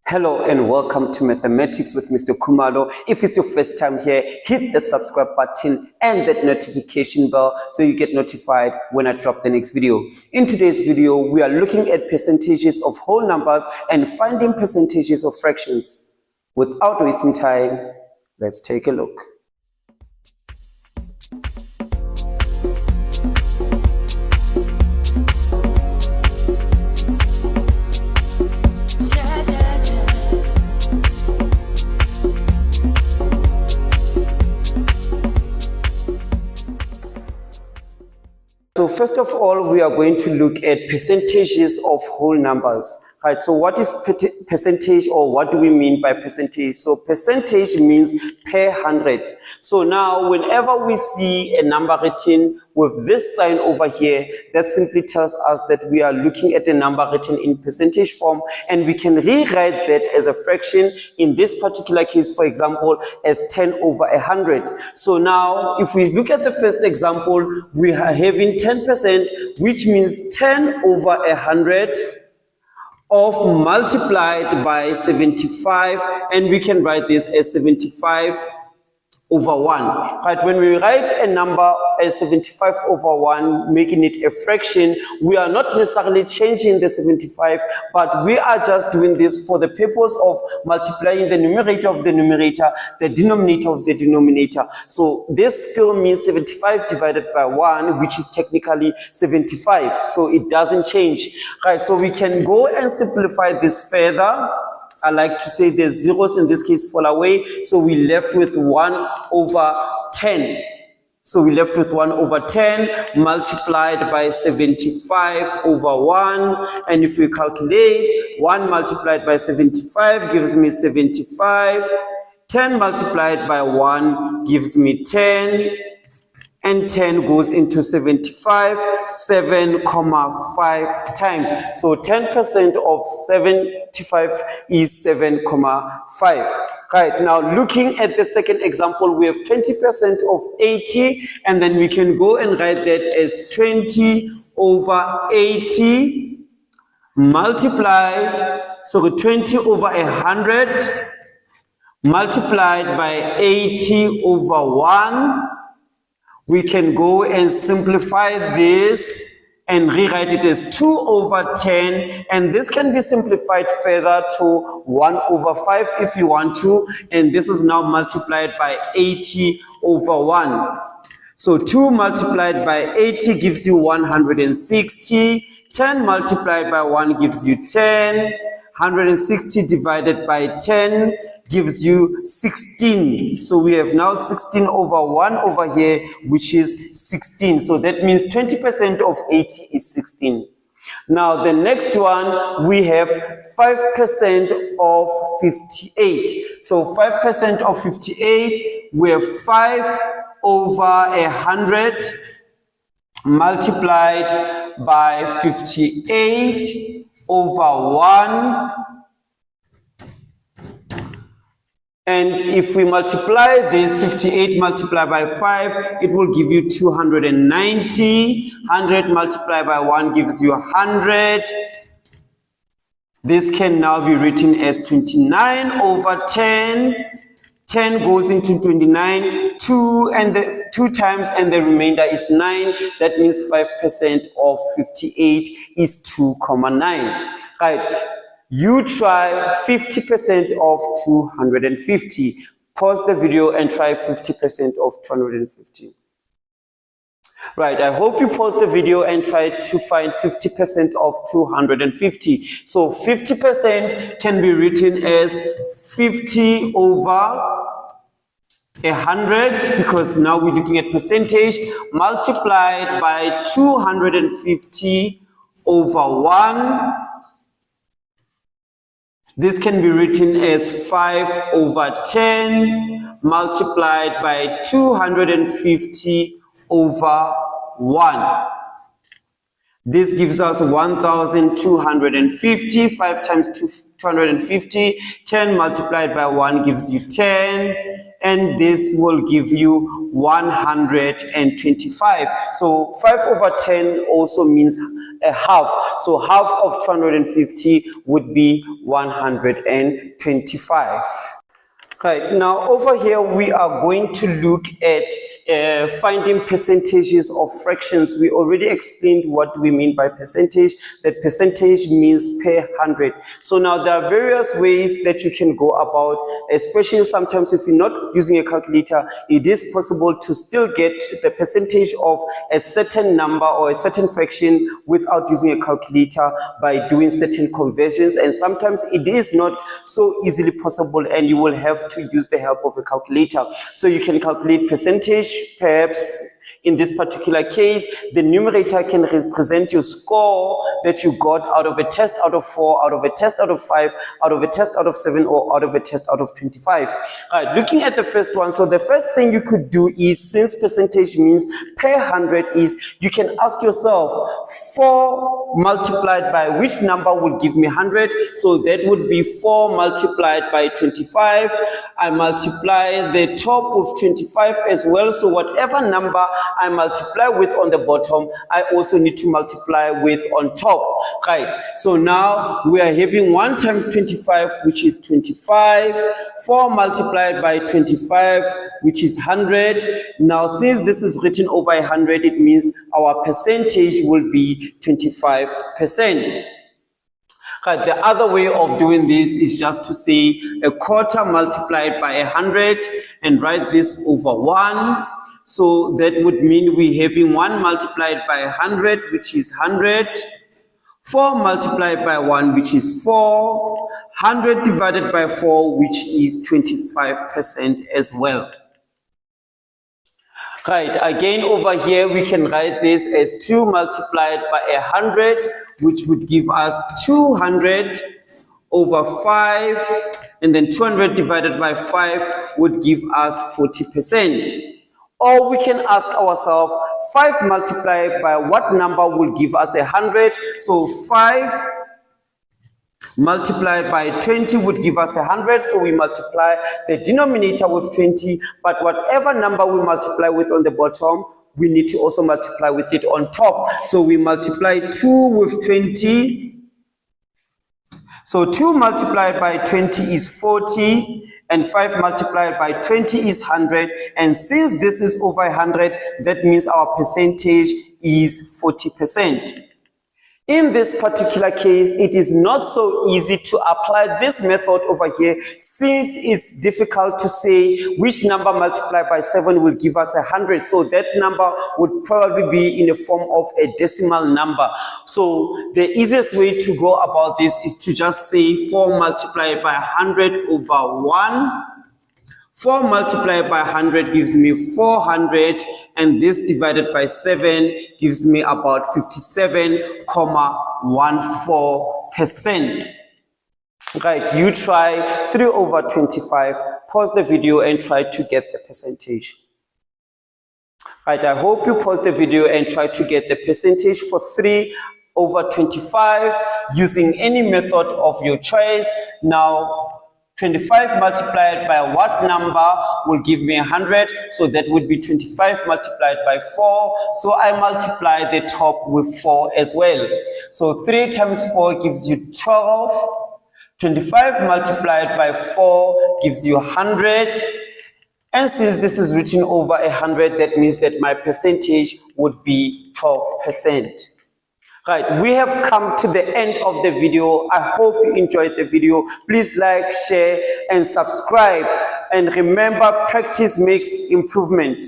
Hello and welcome to Mathematics with Mr. Khumalo. If it's your first time here, hit that subscribe button and that notification bell so you get notified when I drop the next video. In today's video, we are looking at percentages of whole numbers and finding percentages of fractions. Without wasting time, let's take a look. So first of all, we are going to look at percentages of whole numbers. Right, so what is percentage, or what do we mean by percentage? So percentage means per 100. So now whenever we see a number written with this sign over here, that simply tells us that we are looking at a number written in percentage form, and we can rewrite that as a fraction, in this particular case, for example, as 10 over 100. So now if we look at the first example, we are having 10%, which means 10 over 100 of multiplied by 75, and we can write this as 75 over 1. Right, when we write a number as 75 over 1, making it a fraction, we are not necessarily changing the 75, but we are just doing this for the purpose of multiplying the numerator of the numerator, the denominator of the denominator. So this still means 75 divided by 1, which is technically 75. So it doesn't change. Right, so we can go and simplify this further. I like to say the zeros in this case fall away, so we left with 1 over 10. So we left with 1 over 10 multiplied by 75 over 1. And if we calculate, 1 multiplied by 75 gives me 75. 10 multiplied by 1 gives me 10. And 10 goes into 75, 7,5 times. So 10% of 75 is 7,5. Right, now looking at the second example, we have 20% of 80, and then we can go and write that as 20 over 80 multiply, so 20 over 100 multiplied by 80 over 1. We can go and simplify this and rewrite it as 2 over 10, and this can be simplified further to 1 over 5 if you want to, and this is now multiplied by 80 over 1. So 2 multiplied by 80 gives you 160, 10 multiplied by 1 gives you 10, 160 divided by 10 gives you 16. So we have now 16 over 1 over here, which is 16. So that means 20% of 80 is 16. Now the next one, we have 5% of 58. So 5% of 58, we have 5 over 100 multiplied by 58 over 1, and if we multiply this 58 multiplied by 5, it will give you 290. 100 multiplied by 1 gives you 100. This can now be written as 29 over 10. 10 goes into 29, 2 times, and the remainder is 9. That means 5% of 58 is 2,9. Right, you try 50% of 250. Pause the video and try 50% of 250. Right, I hope you pause the video and try to find 50% of 250. So 50% can be written as 50 over 100, because now we're looking at percentage, multiplied by 250 over 1. This can be written as 5 over 10 multiplied by 250 over 1. This gives us 1,250. 5 times 250. 10 multiplied by 1 gives you 10. And this will give you 125. So 5 over 10 also means a half. So half of 250 would be 125. Right, now over here we are going to look at finding percentages of fractions. We already explained what we mean by percentage, that percentage means per 100. So now there are various ways that you can go about, especially sometimes if you're not using a calculator, it is possible to still get the percentage of a certain number or a certain fraction without using a calculator by doing certain conversions, and sometimes it is not so easily possible and you will have to use the help of a calculator. So you can calculate percentage. Perhaps in this particular case, the numerator can represent your score that you got out of a test out of 4, out of a test out of 5, out of a test out of 7, or out of a test out of 25. All right, looking at the first one, so the first thing you could do is, since percentage means per 100, is you can ask yourself, 4 multiplied by which number will give me 100? So that would be 4 multiplied by 25. I multiply the top with 25 as well, so whatever number I multiply with on the bottom, I also need to multiply with on top, right? So now we are having 1 times 25, which is 25, 4 multiplied by 25, which is 100. Now, since this is written over 100, it means our percentage will be 25%. Right, the other way of doing this is just to say a quarter multiplied by 100 and write this over 1. So that would mean we're having 1 multiplied by 100, which is 100. 4 multiplied by 1, which is 4. 100 divided by 4, which is 25% as well. Right, again over here we can write this as 2 multiplied by 100, which would give us 200 over 5, and then 200 divided by 5 would give us 40%. Or we can ask ourselves, 5 multiplied by what number will give us 100? So 5 multiplied by 20 would give us 100, so we multiply the denominator with 20, but whatever number we multiply with on the bottom, we need to also multiply with it on top. So we multiply 2 with 20. So 2 multiplied by 20 is 40, and 5 multiplied by 20 is 100, and since this is over 100, that means our percentage is 40%. In this particular case, it is not so easy to apply this method over here, since it's difficult to say which number multiplied by 7 will give us 100. So that number would probably be in the form of a decimal number. So the easiest way to go about this is to just say 4 multiplied by 100 over 1. 4 multiplied by 100 gives me 400, and this divided by 7 gives me about 57.14%. Right, you try 3 over 25, pause the video and try to get the percentage. Right, I hope you pause the video and try to get the percentage for 3 over 25 using any method of your choice. Now, 25 multiplied by what number will give me 100? So that would be 25 multiplied by 4. So I multiply the top with 4 as well. So 3 times 4 gives you 12. 25 multiplied by 4 gives you 100. And since this is written over 100, that means that my percentage would be 12%. Right, we have come to the end of the video. I hope you enjoyed the video. Please like, share, and subscribe. And remember, practice makes improvement.